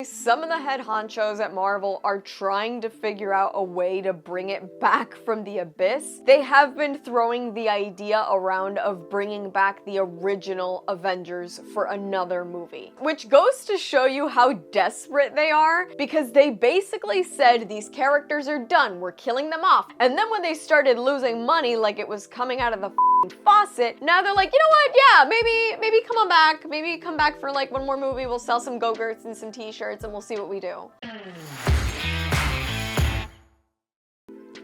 Some of the head honchos at Marvel are trying to figure out a way to bring it back from the abyss. They have been throwing the idea around of bringing back the original Avengers for another movie, which goes to show you how desperate they are, because they basically said these characters are done, we're killing them off, and then when they started losing money like it was coming out of the faucet, now they're like, you know what, yeah, maybe come on back, maybe come back for like one more movie, we'll sell some Go-Gurts and some t-shirts and we'll see what we do.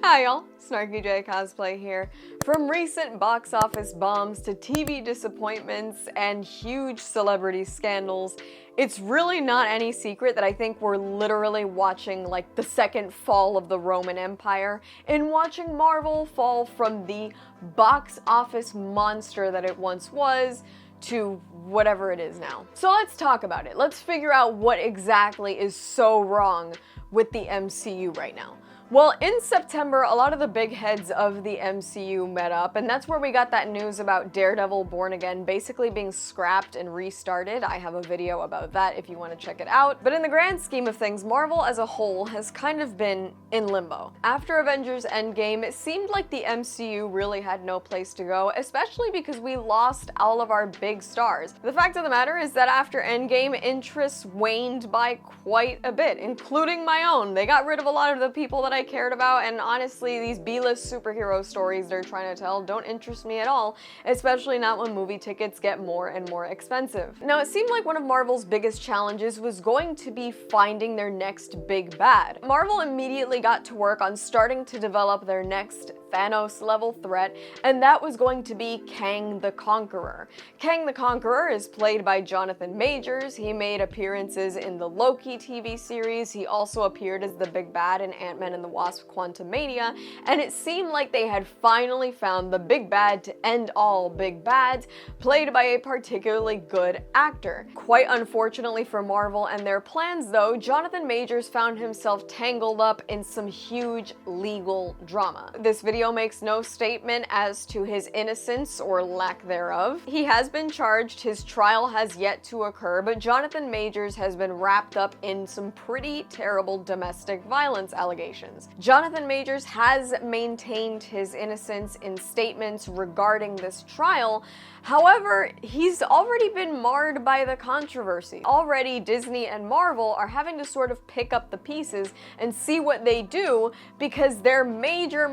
Hi y'all, SnarkyJay cosplay here. From recent box office bombs to TV disappointments and huge celebrity scandals, it's really not any secret that I think we're literally watching like the second fall of the Roman Empire and watching Marvel fall from the box office monster that it once was to whatever it is now. So let's talk about it. Let's figure out what exactly is so wrong with the MCU right now. Well, in September, a lot of the big heads of the MCU met up, and that's where we got that news about Daredevil Born Again basically being scrapped and restarted. I have a video about that if you want to check it out. But in the grand scheme of things, Marvel as a whole has kind of been in limbo. After Avengers Endgame, it seemed like the MCU really had no place to go, especially because we lost all of our big stars. The fact of the matter is that after Endgame, interest waned by quite a bit, including my own. They got rid of a lot of the people that I cared about, and honestly, these B-list superhero stories they're trying to tell don't interest me at all, especially not when movie tickets get more and more expensive. Now, it seemed like one of Marvel's biggest challenges was going to be finding their next big bad. Marvel immediately got to work on starting to develop their next Thanos-level threat, and that was going to be Kang the Conqueror. Kang the Conqueror is played by Jonathan Majors. He made appearances in the Loki TV series. He also appeared as the big bad in Ant-Man and the Wasp: Quantumania, and it seemed like they had finally found the big bad to end all big bads, played by a particularly good actor. Quite unfortunately for Marvel and their plans though, Jonathan Majors found himself tangled up in some huge legal drama. This video makes no statement as to his innocence or lack thereof. He has been charged, his trial has yet to occur, but Jonathan Majors has been wrapped up in some pretty terrible domestic violence allegations. Jonathan Majors has maintained his innocence in statements regarding this trial. However, he's already been marred by the controversy. Already, Disney and Marvel are having to sort of pick up the pieces and see what they do, because their major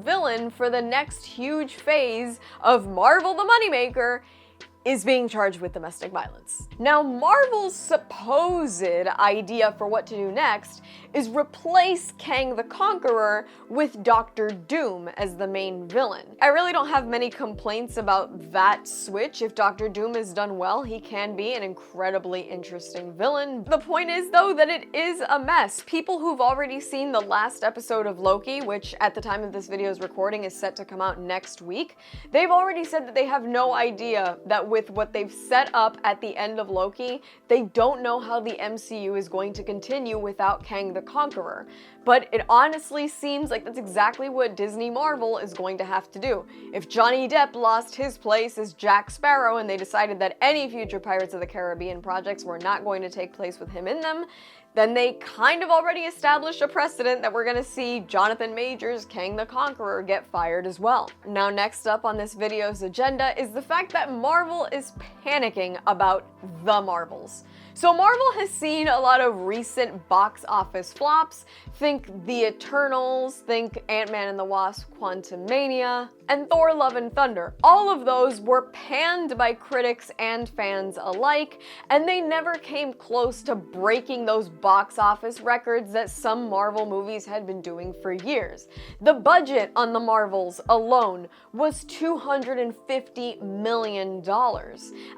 villain for the next huge phase of Marvel the Moneymaker is being charged with domestic violence. Now, Marvel's supposed idea for what to do next is replace Kang the Conqueror with Doctor Doom as the main villain. I really don't have many complaints about that switch. If Doctor Doom is done well, he can be an incredibly interesting villain. The point is, though, that it is a mess. People who've already seen the last episode of Loki, which at the time of this video's recording is set to come out next week, they've already said that they have no idea that with what they've set up at the end of Loki, they don't know how the MCU is going to continue without Kang the Conqueror. But it honestly seems like that's exactly what Disney Marvel is going to have to do. If Johnny Depp lost his place as Jack Sparrow and they decided that any future Pirates of the Caribbean projects were not going to take place with him in them, then they kind of already established a precedent that we're gonna see Jonathan Majors, Kang the Conqueror, get fired as well. Now, next up on this video's agenda is the fact that Marvel is panicking about the Marvels. So Marvel has seen a lot of recent box office flops. Think The Eternals, think Ant-Man and the Wasp: Quantumania, and Thor: Love and Thunder. All of those were panned by critics and fans alike, and they never came close to breaking those box office records that some Marvel movies had been doing for years. The budget on the Marvels alone was $250 million.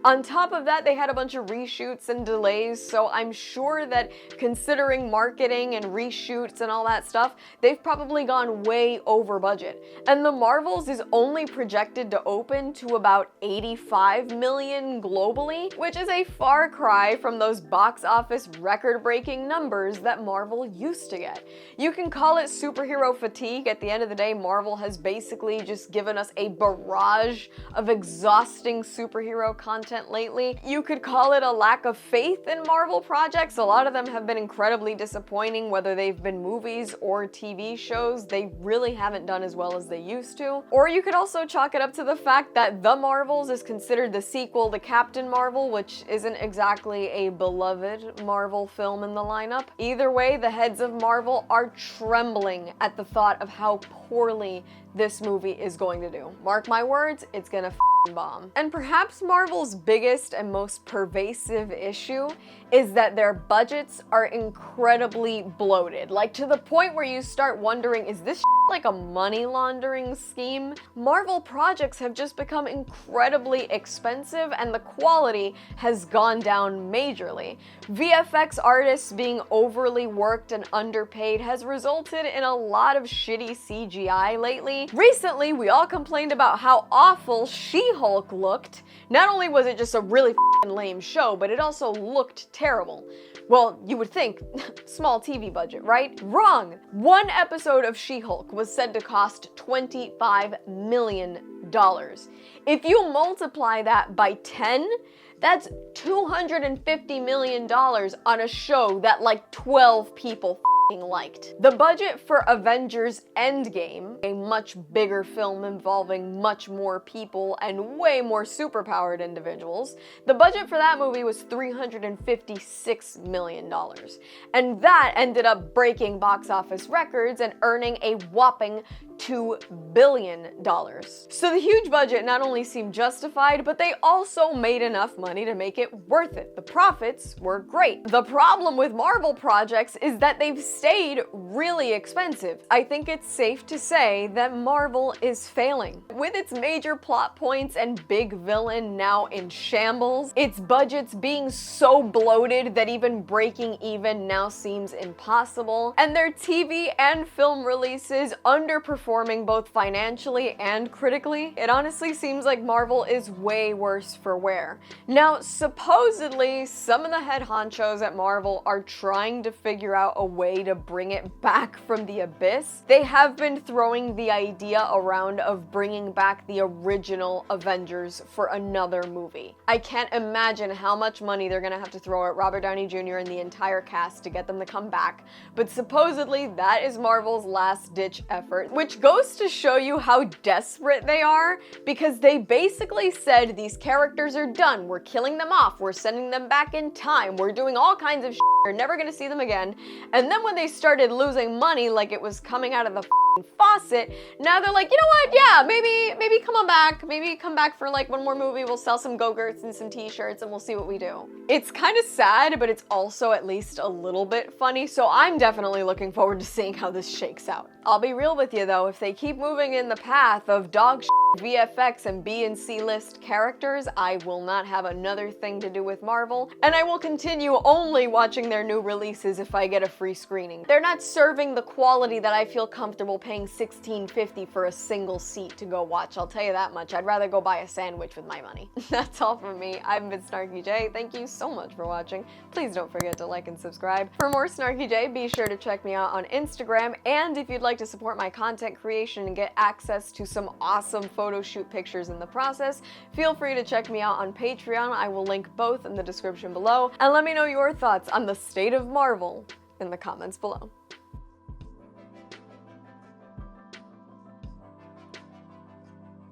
On top of that, they had a bunch of reshoots and delays, so I'm sure that considering marketing and reshoots and all that stuff, they've probably gone way over budget. And the Marvels is only projected to open to about 85 million globally, which is a far cry from those box office record-breaking numbers that Marvel used to get. You can call it superhero fatigue. At the end of the day, Marvel has basically just given us a barrage of exhausting superhero content lately. You could call it a lack of faith faith in Marvel projects. A lot of them have been incredibly disappointing, whether they've been movies or TV shows. They really haven't done as well as they used to. Or you could also chalk it up to the fact that The Marvels is considered the sequel to Captain Marvel, which isn't exactly a beloved Marvel film in the lineup. Either way, the heads of Marvel are trembling at the thought of how poorly this movie is going to do. Mark my words, it's gonna bomb. And perhaps Marvel's biggest and most pervasive issue is that their budgets are incredibly bloated, like to the point where you start wondering, is this like a money laundering scheme? Marvel projects have just become incredibly expensive and the quality has gone down majorly. VFX artists being overly worked and underpaid has resulted in a lot of shitty CGI lately. Recently, we all complained about how awful She-Hulk looked. Not only was it just a really lame show, but it also looked terrible. Well, you would think, small TV budget, right? Wrong! One episode of She-Hulk was said to cost $25 million. If you multiply that by 10, that's $250 million on a show that like 12 people liked. The budget for Avengers Endgame, a much bigger film involving much more people and way more superpowered individuals, the budget for that movie was $356 million. And that ended up breaking box office records and earning a whopping $2 billion. So the huge budget not only seemed justified, but they also made enough money to make it worth it. The profits were great. The problem with Marvel projects is that they've stayed really expensive. I think it's safe to say that Marvel is failing. With its major plot points and big villain now in shambles, its budgets being so bloated that even breaking even now seems impossible, and their TV and film releases underperforming both financially and critically, it honestly seems like Marvel is way worse for wear. Now, supposedly, some of the head honchos at Marvel are trying to figure out a way to bring it back from the abyss. They have been throwing the idea around of bringing back the original Avengers for another movie. I can't imagine how much money they're gonna have to throw at Robert Downey Jr. and the entire cast to get them to come back, but supposedly that is Marvel's last-ditch effort, which goes to show you how desperate they are, because they basically said these characters are done, we're killing them off, we're sending them back in time, we're doing all kinds of shit, you're never gonna see them again. And then when they started losing money like it was coming out of the faucet, now they're like, you know what, yeah, maybe come on back, maybe come back for like one more movie, we'll sell some Go-Gurts and some t-shirts and we'll see what we do. It's kind of sad, but it's also at least a little bit funny, so I'm definitely looking forward to seeing how this shakes out. I'll be real with you though, if they keep moving in the path of dog shit VFX and B and C list characters, I will not have another thing to do with Marvel, and I will continue only watching their new releases if I get a free screening. They're not serving the quality that I feel comfortable paying $16.50 for a single seat to go watch, I'll tell you that much. I'd rather go buy a sandwich with my money. That's all from me. I've been SnarkyJay. Thank you so much for watching. Please don't forget to like and subscribe. For more SnarkyJay, be sure to check me out on Instagram, and if you'd like to support my content creation and get access to some awesome photo shoot pictures in the process, feel free to check me out on Patreon. I will link both in the description below, and let me know your thoughts on the state of Marvel in the comments below.